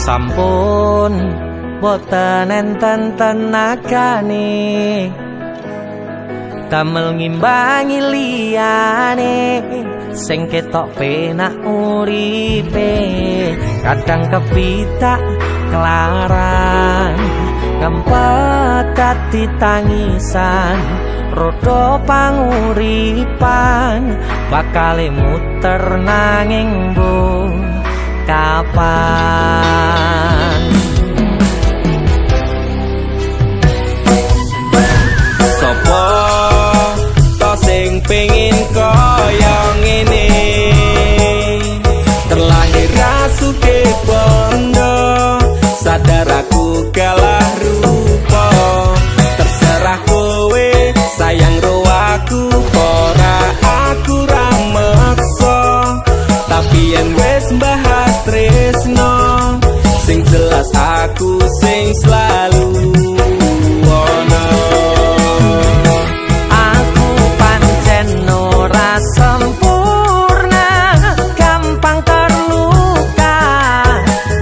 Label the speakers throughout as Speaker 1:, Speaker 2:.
Speaker 1: sampun boten enten tenagane damel ngimbangi liyane sing ketok penak uripe kadang kepitak kelaran kempet dadi tangisan rodo panguripan bakale muter nanging bu kapan
Speaker 2: sopo to sing pengin kaya ngene terlahir rasuke bondo sadar aku kalah rupa terserah kowe sayang ro aku ora aku ra meksa tapi yen wis bahas tresno sing jelas aku sing selalu ono
Speaker 1: aku pancen ora sempurna gampang terluka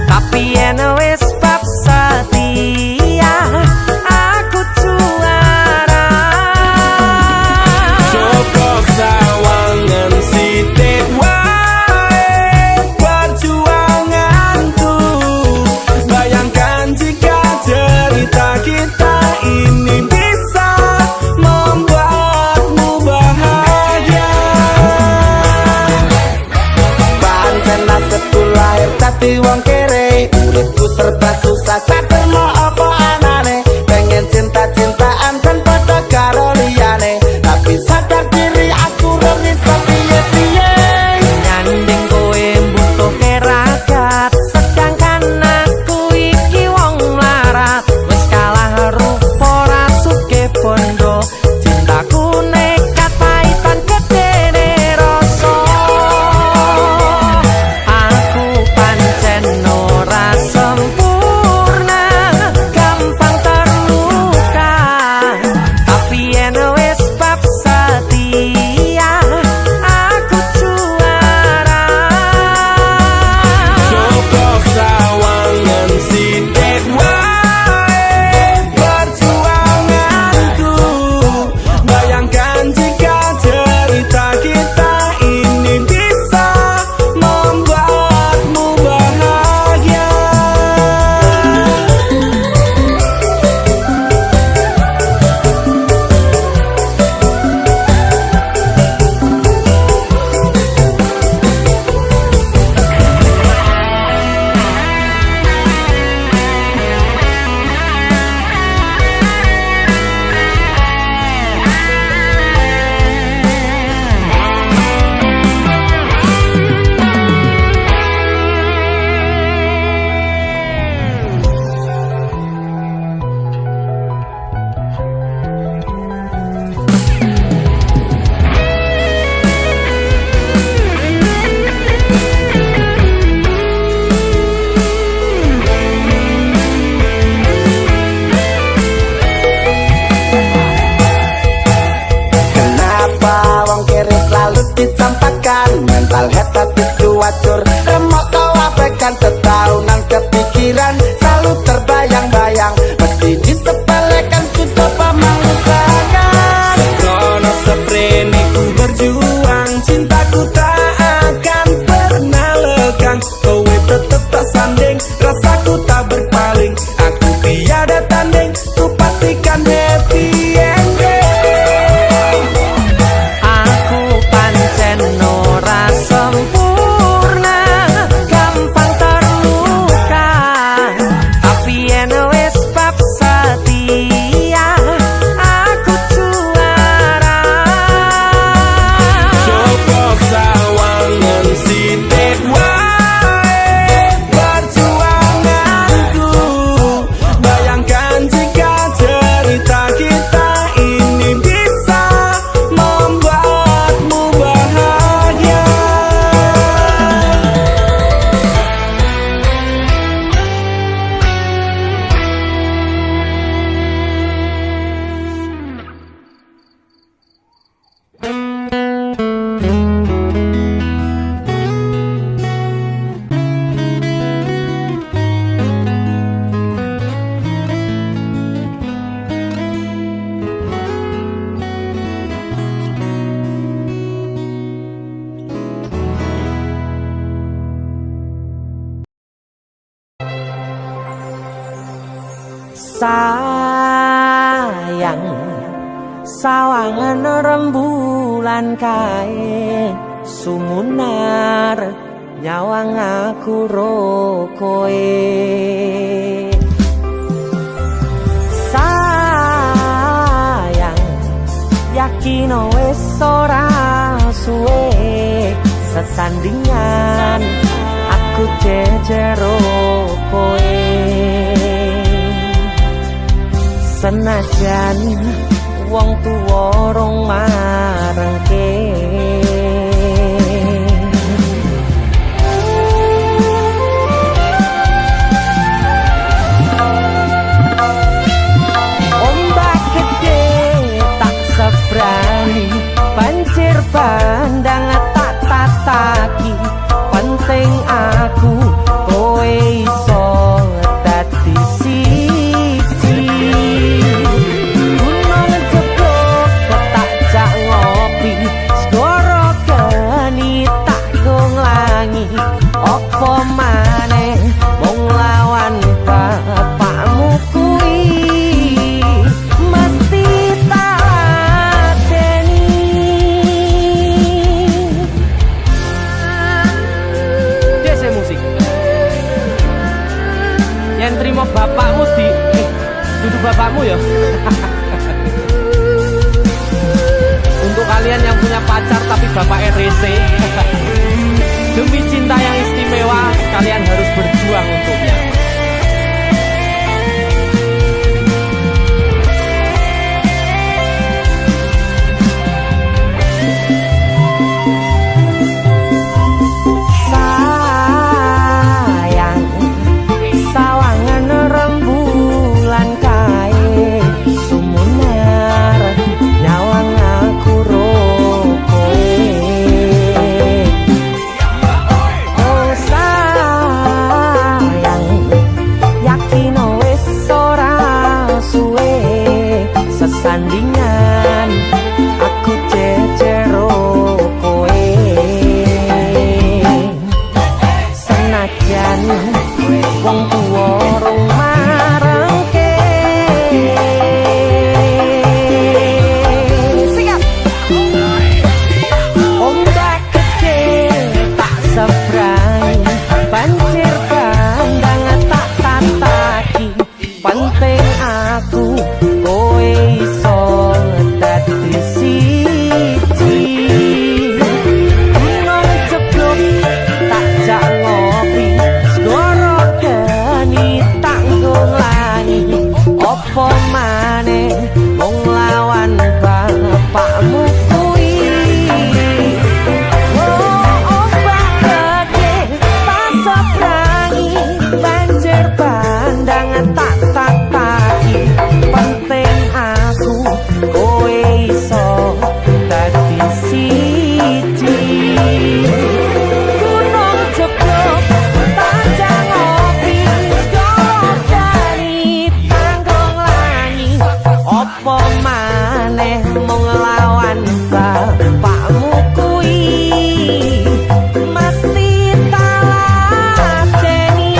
Speaker 1: tapi yen wis bab setia aku juara
Speaker 2: Joko sawangan sithik wae perjuanganku bayangkan jika cerita kita ini bisa membuatmu bahagia pancen nasibku lahir dadi wong kere uripku serba susah sadar mau apa anane pengen cinta-cintaan dan pada karo liyane tapi sadar diri aku rong iso piye-piye
Speaker 1: nyanding kowe butuh keragat sedangkan aku iki wong melarat wis kalah rupa rasuke bondo cintaku nekat paitan gedene rasa aku pancen ora sempurna gampang terluka tapi yen wis bab setia aku juara
Speaker 2: Joko sawangan sithik wae perjuanganku bayangkan jika cerita kita ini bisa membuatmu bahagia Kenapa wong kiri selalu dicampakkan mental head tapi cuacur remok kau abaikan setaunan kepikiran selalu terbayang-bayang mesti disepelekan ku coba mengusahakan sembrono seprene ku berjuang cintaku tak akan pernah lekang kowe tetep tak sanding rasaku tak berpaling aku tiada tanding ku pastikan happy ending
Speaker 1: aku pancen ora sempurna gampang terluka tapi Sayang sawangan rembulan kae sumunar nyawang aku rokoe. Sayang yakin wis ora suwe sesandingan aku jejero koe. Senajan wong tuwa rong marengke ombak gede tak sebrani banjir bandang tak tataki penting aku kowe iso dadi siji. Gunung jebok tak jak ngopi segoro geni tak gonglangi opo maneh wong lawan bapakmu kuwi mesti tak lateni. Dese musik yang terima bapakmu di duduk bapakmu ya. Untuk kalian yang punya pacar tapi bapak RC demi cinta yang istimewa kalian harus berjuang untuknya. Sayang sawangan rembulan kae sumunar nyawang aku rokoe. Oh sayang yakin wis ora suwe sesandingan aku jejero koe. Senajan wong tuwa rong marengke siap ombak gede tak sebrang banjir bandang tak tataki penting aku kowe iso dadi siji. Gunung jeblok tak jak ngopi segoro geni tak nglangi opo maneh wong lawan bapakmu kuwi. Oh ombak gede tak sebrangi banjir bandang tak tataki penting aku kowe iso dadi siji. Gunung jeblok tak jak ngopi segoro geni tanggung langi opo maneh mung lawan bapakmu kuwi mesti tak lateni.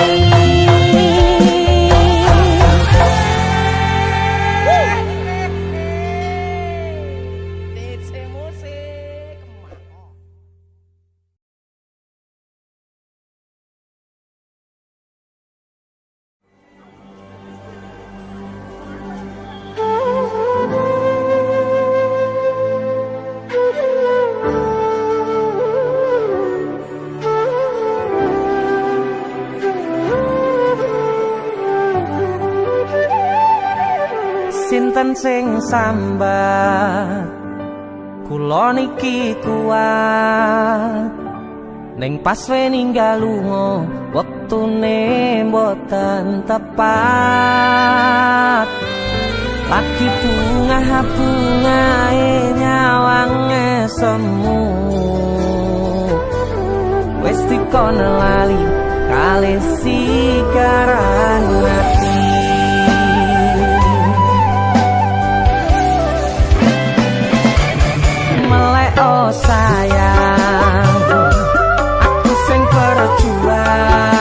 Speaker 1: DC musik. Sinten sing sambat kula niki kuat ning pas ninggal lunga wektune mboten tepat. Lagi bungae nyawange semu wis dikon lali kalih sikaran ati. Melek oh sayang aku sing berjuang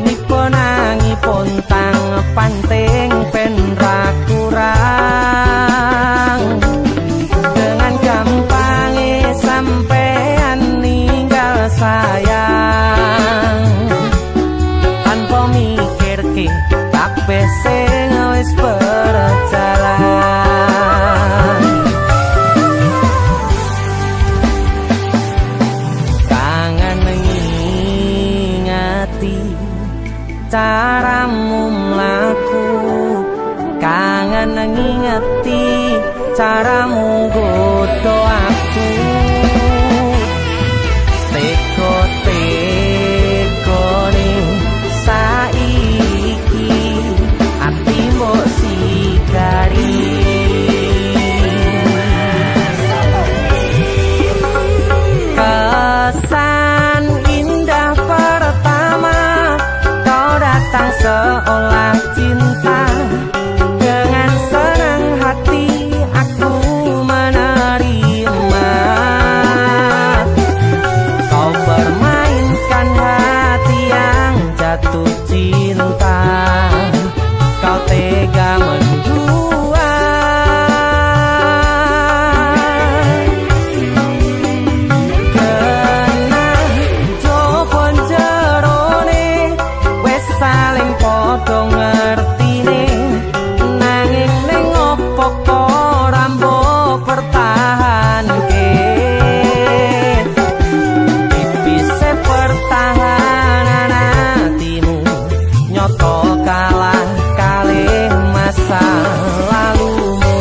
Speaker 1: nipo nangi pontang pan caramu mlaku, kangen ngingeti caramu godho aku. Teko-teko ning saiki ati mbok sikari. Kesan indah pertama kau datang seolah cinta. Dengan senang hati aku menerima. Kau permainkan hati yang jatuh cinta. Kau tega mendua. Kena jopon jerone wes saling podo ngertine. Nanging ning opo kok rambok pertahanke. Tipise pertahanan hatimu nyoto kalah kalih masa lalumu.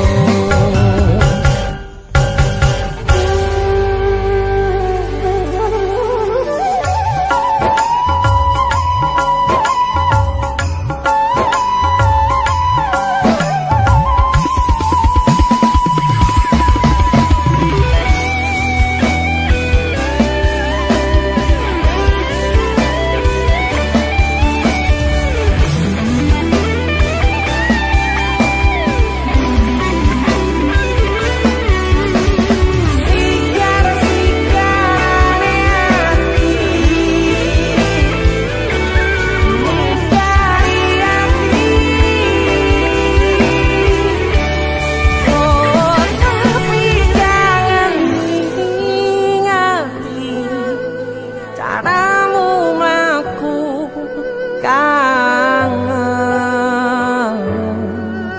Speaker 1: Caramu mlaku kangen,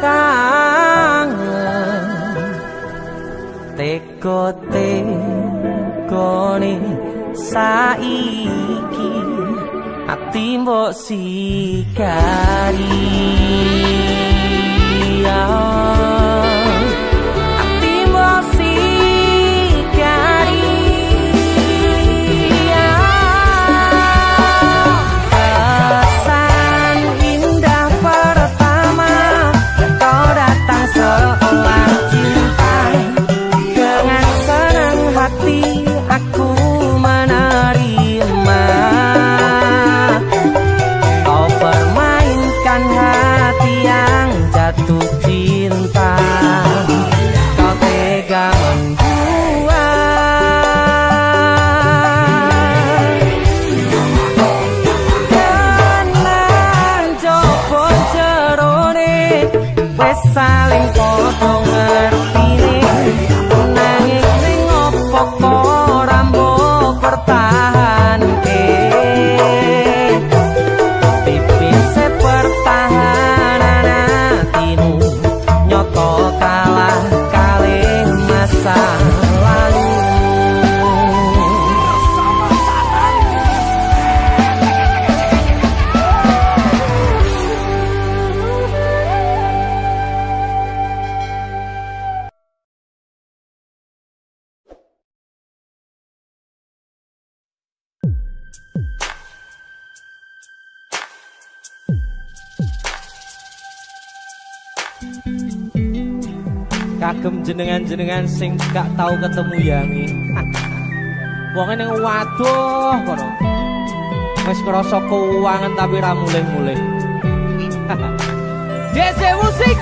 Speaker 1: kangen. Teko-tekone saiki ati mbok sikari. Ati mbok sikari. Kesan indah pertama kau datang seolah cinta. Dengan senang hati aku menerima. Kau permainkan hati yang jatuh cinta. Kau tega membuat. Kenang jopo jerone wes saling podo ngertine. Nanging ning opo kok rambok pertahanke. Tipise pertahanan hatimu nyoto kalah kalih masa lalu. Kagem jenengan-jenengan sing gak tau ketemu Yangi. Wong ning waduh kono. Wis krasa keuangan tapi ra mulih-mulih. DC Musik.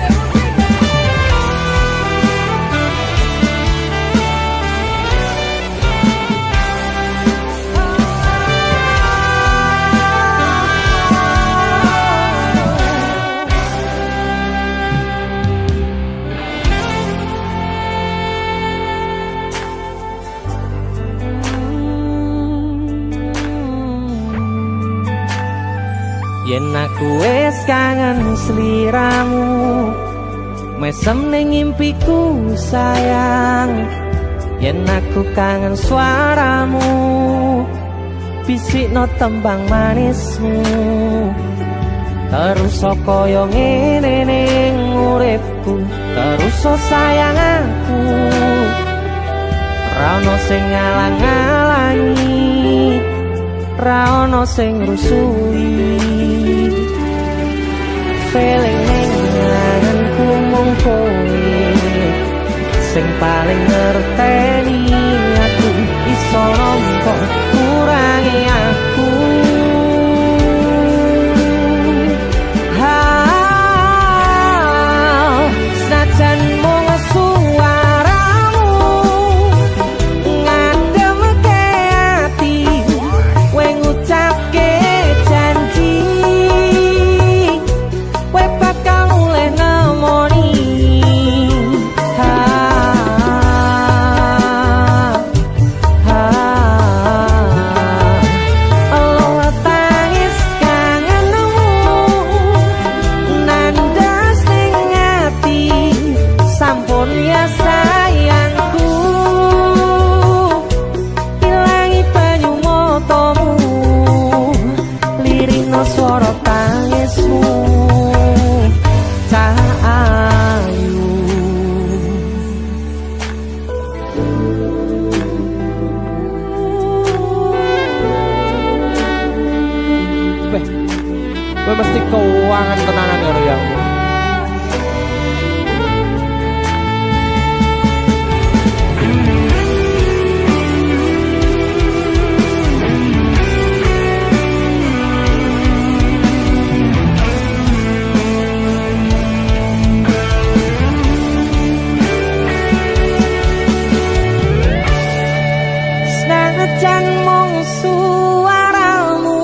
Speaker 1: Yen aku wis kangen sliramu, mesem ning impiku sayang. Yen aku kangen suaramu, bisikno tembang manismu. terus kaya ngene ning uripku, terus sayang aku. Ra ono sing ngalang-alangi, ra ono sing rusui. Feeling ning ngangenku mung kowe sing paling ngerteni aku, iso nampa kurangi aku. Senajan mung suaramu ngademke ati, kowe ngucapke janji kowe bakal mulih nemoni. Suara tangismu tak ayu. Gue mesti keuangan tenanan ya Royang. Senajan mung suaramu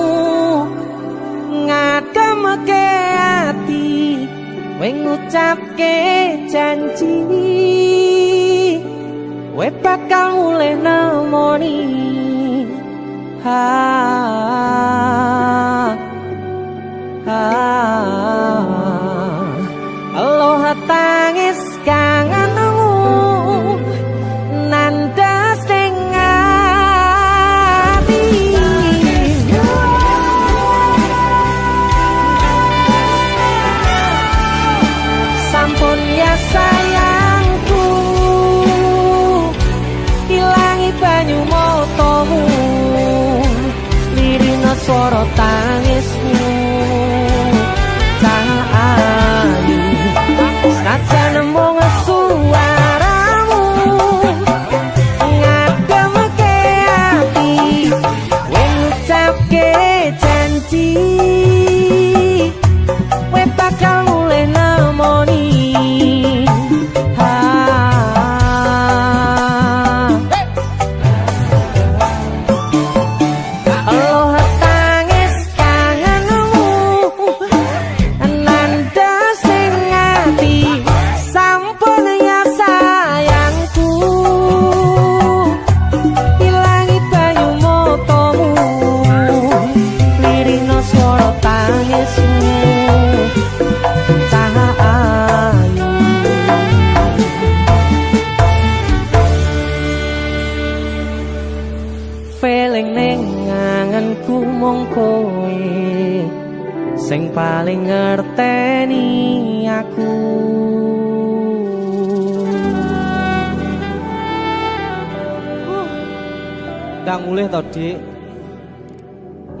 Speaker 1: ngademke ati, kowe ngucapke janji kowe bakal mulih nemoni. Aloha tangis kangenmu nandas ning ati. Sampun ya sayangku, ilangi banyu motomu, lirina swara tangismu tak ayu. Senajan mung suaramu ngademke ati, kowe ngucapke janji kowe bakal mulih nemoni. Aloha tangis kangenmu nandas ning ati, sampun ya sayangku, ilangi banyu motomu, lirina swara tangismu tak ayu. Feeling ning ngangenku mung kowe sing paling ngerteni aku. Ndang mulih to, Dik.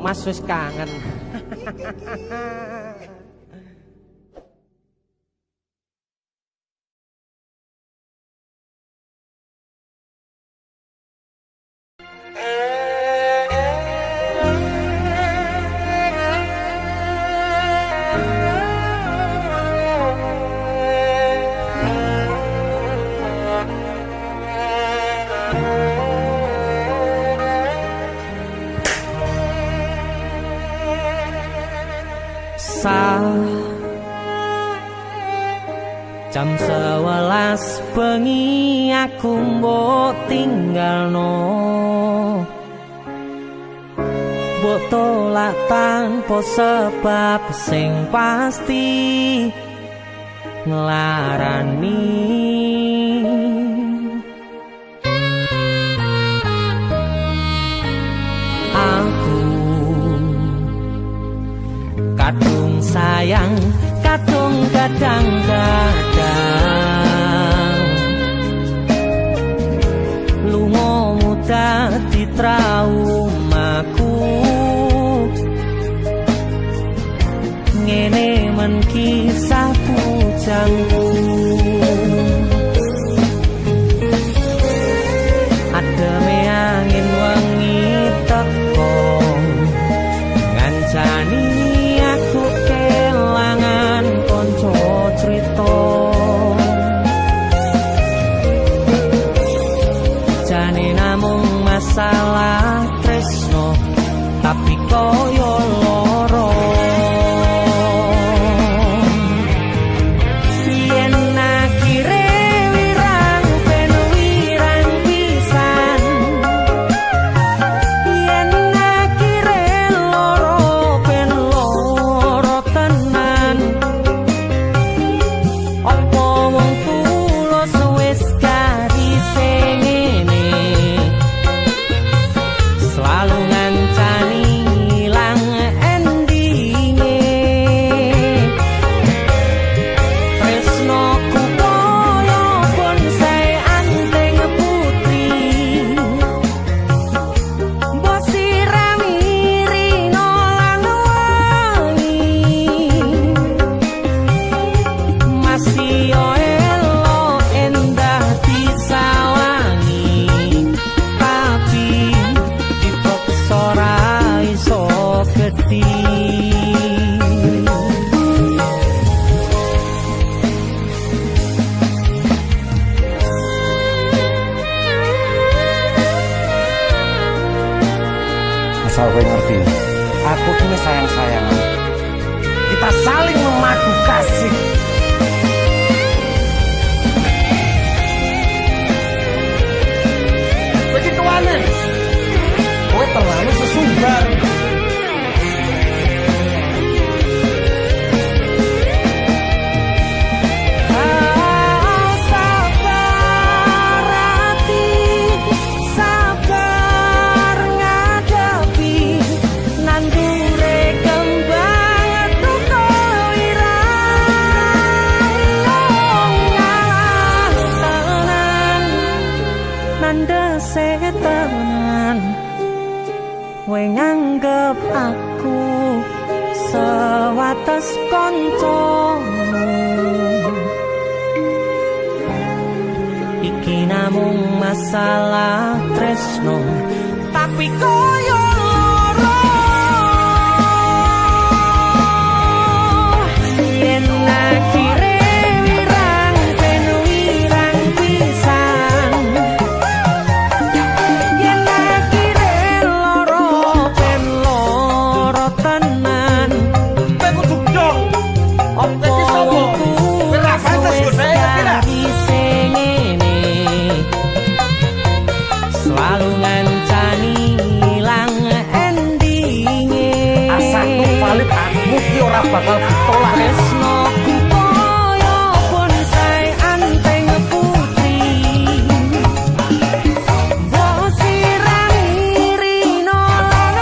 Speaker 1: Mas wis kangen. Jam 11 bengi aku mbok tinggalno, mbok tolak tanpa sebab sing pasti nglarani. Aku kadung sayang sayang kadung kadang-kadang lungamu dadi traumaku ngene men kisah bujangku ademe angin wengi teko ngancani aku kelangan konco crita jane namung masalah tresno tapi koyo loro yen akhire wirang ben wirang pisan yen akhire loro ben loro tenan opo wong tulus wis karise ngene selalu ngancani ilang endinge tresnoku koyo bonsai anteng putri mbok sirami rino lan wangi masih yo elo endah disawangi tapi dipaksa ora iso gedhi
Speaker 3: asal kowe ngerti aku kini sayang-sayangan kita saling memadu kasih begitu aneh kowe terlalu sesumbar
Speaker 1: sabar hati sabar ngadepi nandure kembang tuko irang tenan nandese tenan kowe nganggep aku sewates kancamu iki namung masalah tresno tapi koyo loro yen akhire wirang ben wirang pisan yen akhire loro ben loro tenan
Speaker 3: kowe kudu dong
Speaker 1: opo wongku
Speaker 3: Ora pantes kok saya kira.
Speaker 1: selalu ngancani ilang endinge
Speaker 3: asakku valid aku ki ora bakal ditolak
Speaker 1: tresnoku koyo bonsai anteng putri mbok sirami rino lan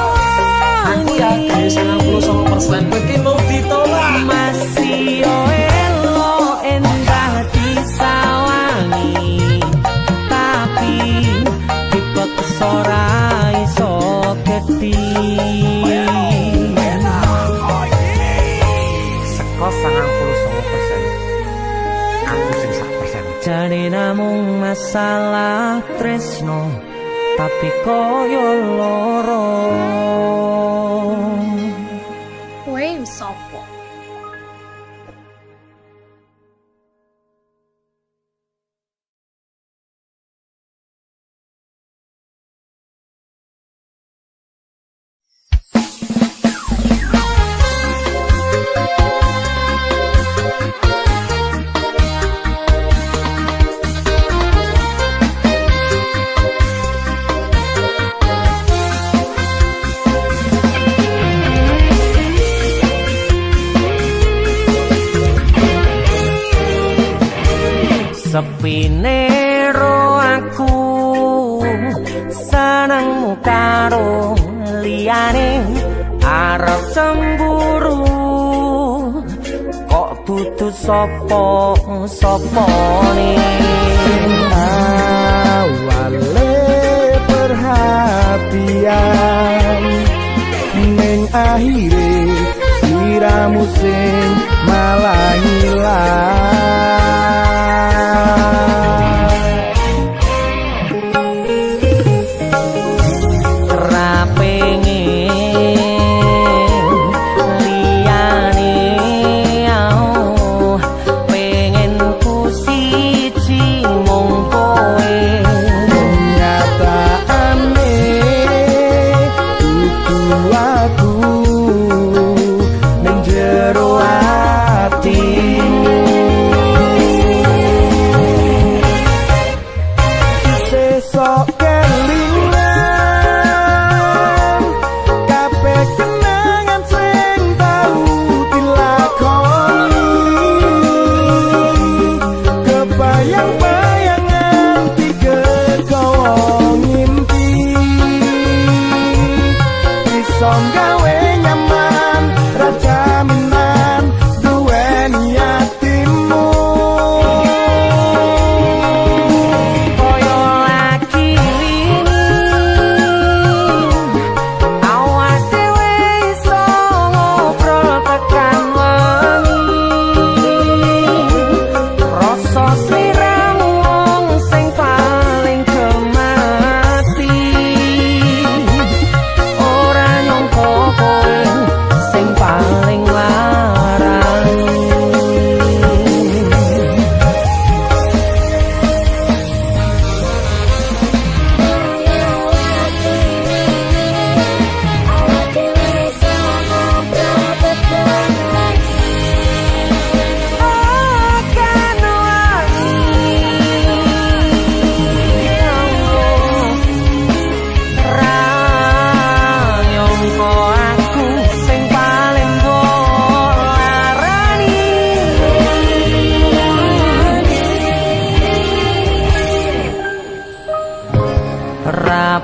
Speaker 3: aku yakin
Speaker 1: wangi
Speaker 3: 99% kowe ki mau ditolak
Speaker 1: masih yo elo endah disawangi tapi dipaksa ora iso gedhi
Speaker 3: seko 99% aku sing 1%.
Speaker 1: jane namung masalah tresno tapi koyo loro
Speaker 4: kowe sapa
Speaker 1: sepine ro aku senengmu karo liyane arep cemburu dudu sapa-sapane
Speaker 2: sing awale perhatian ning akhire siramu sing malah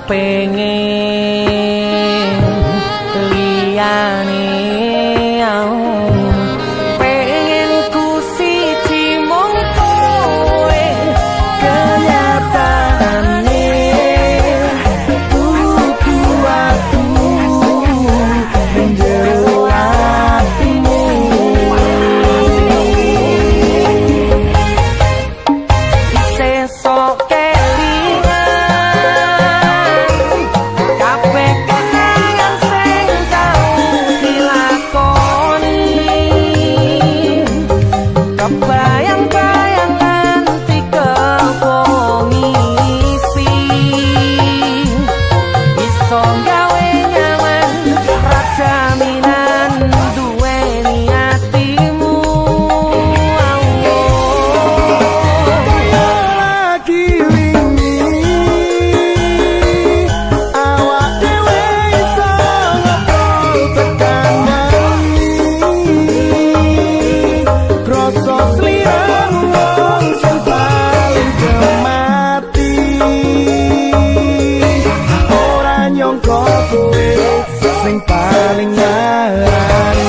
Speaker 1: pengen liyane pengen ku siji mung kowe kenyataane kudu atu njero atimu sesok sing paling ngarani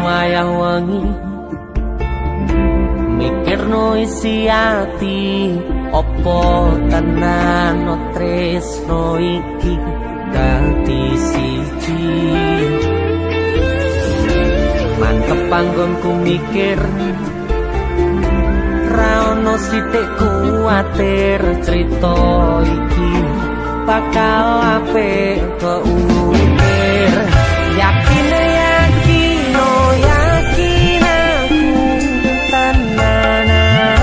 Speaker 1: wayah wengi mikirno isi ati opo tenan tresno iki dadi siji mantep panggonku mikir ra ono sithik kuwatir crita iki bakal apik keukir yakin yakin aku tenanan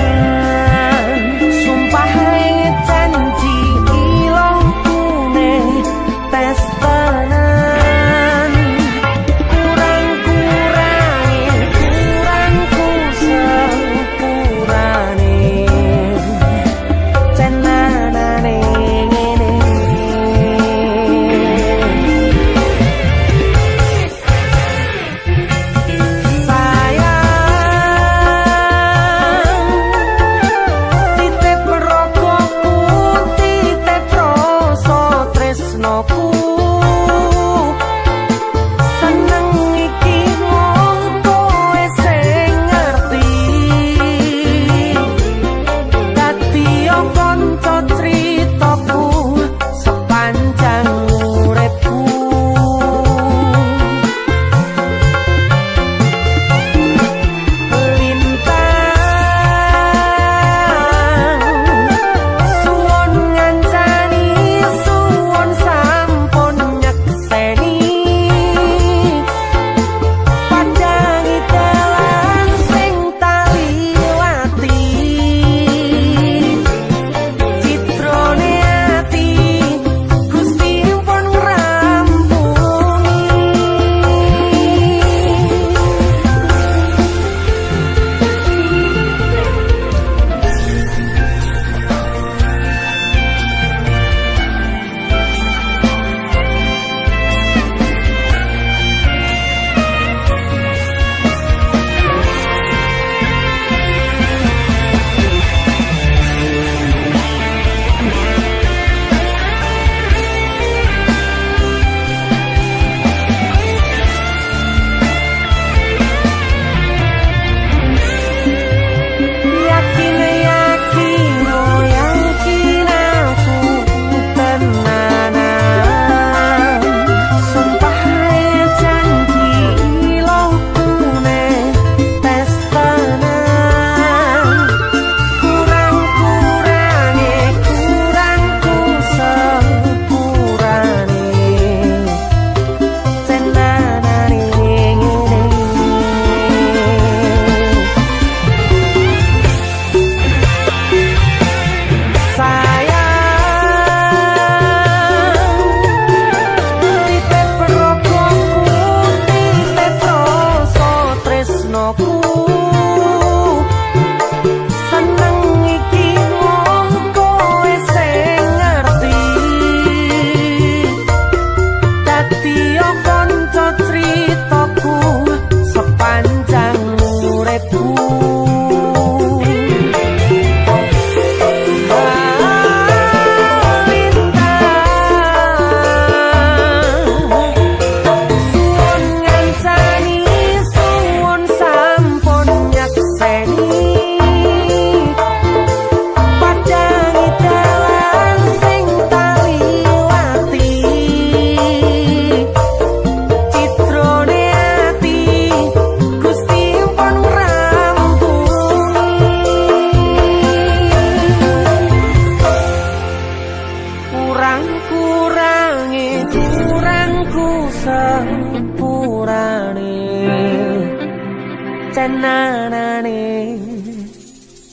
Speaker 1: tenanane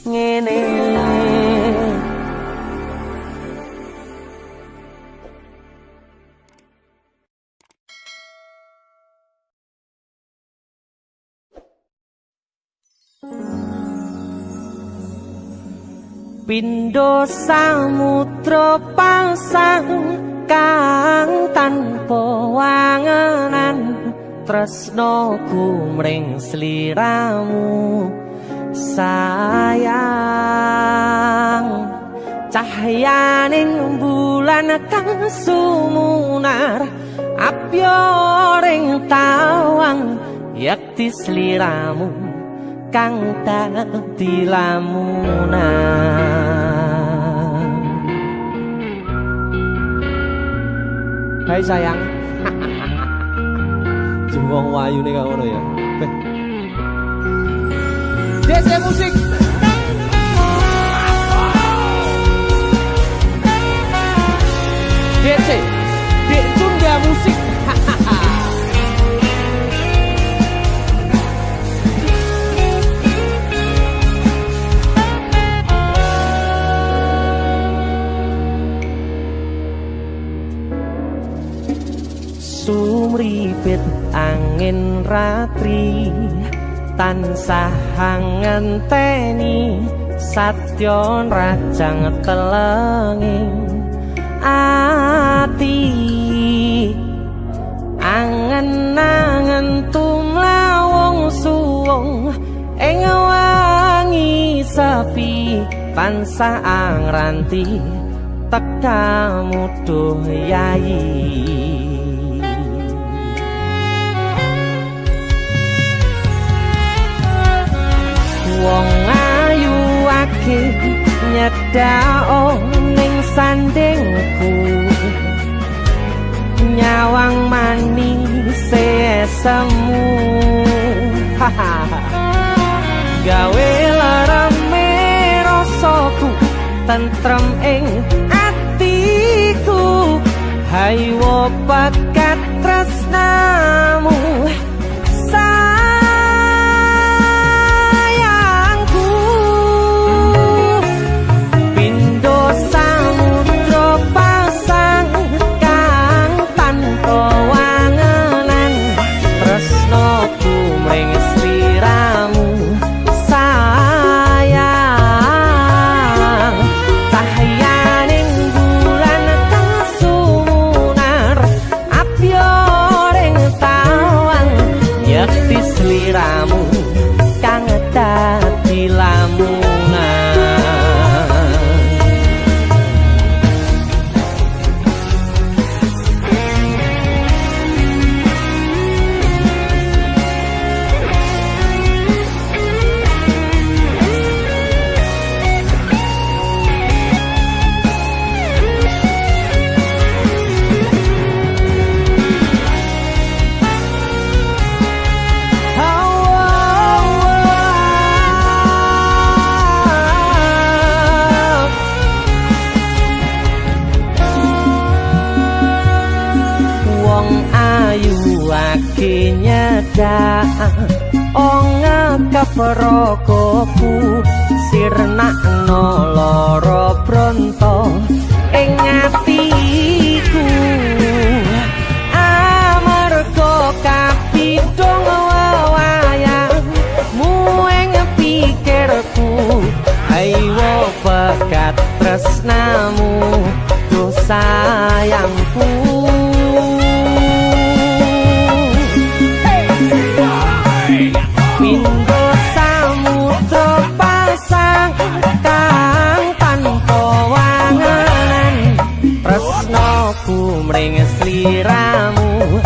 Speaker 1: ngene. Pindho samudra pasang kang tanpa wangenan tresnaku mring sliramu sayang cahyaning bulan kang sumunar apyoring tawang yakti sliramu kang dadi lamunan. Hai sayang. Wong wayune kok ngono ya. DC musik. DC. Dek Tunda musik. Sumripit angin ratri tansah ngenteni satya rajang telenging ati angen-angen tumlawung suwung ing wangi sepi tansah angranti tekamu duh yayi. Wong ayu akeh nyedhak ning sandingku nyawang manis semu gawe larame rasaku tentrem ing atiku haywo pakat tresnamu Perokokku sirnakno lara bronto ing atiku amarga kapidhong wayangmu ing pikirku ayo pekat tresnamu duh sayangku. Mring sliramu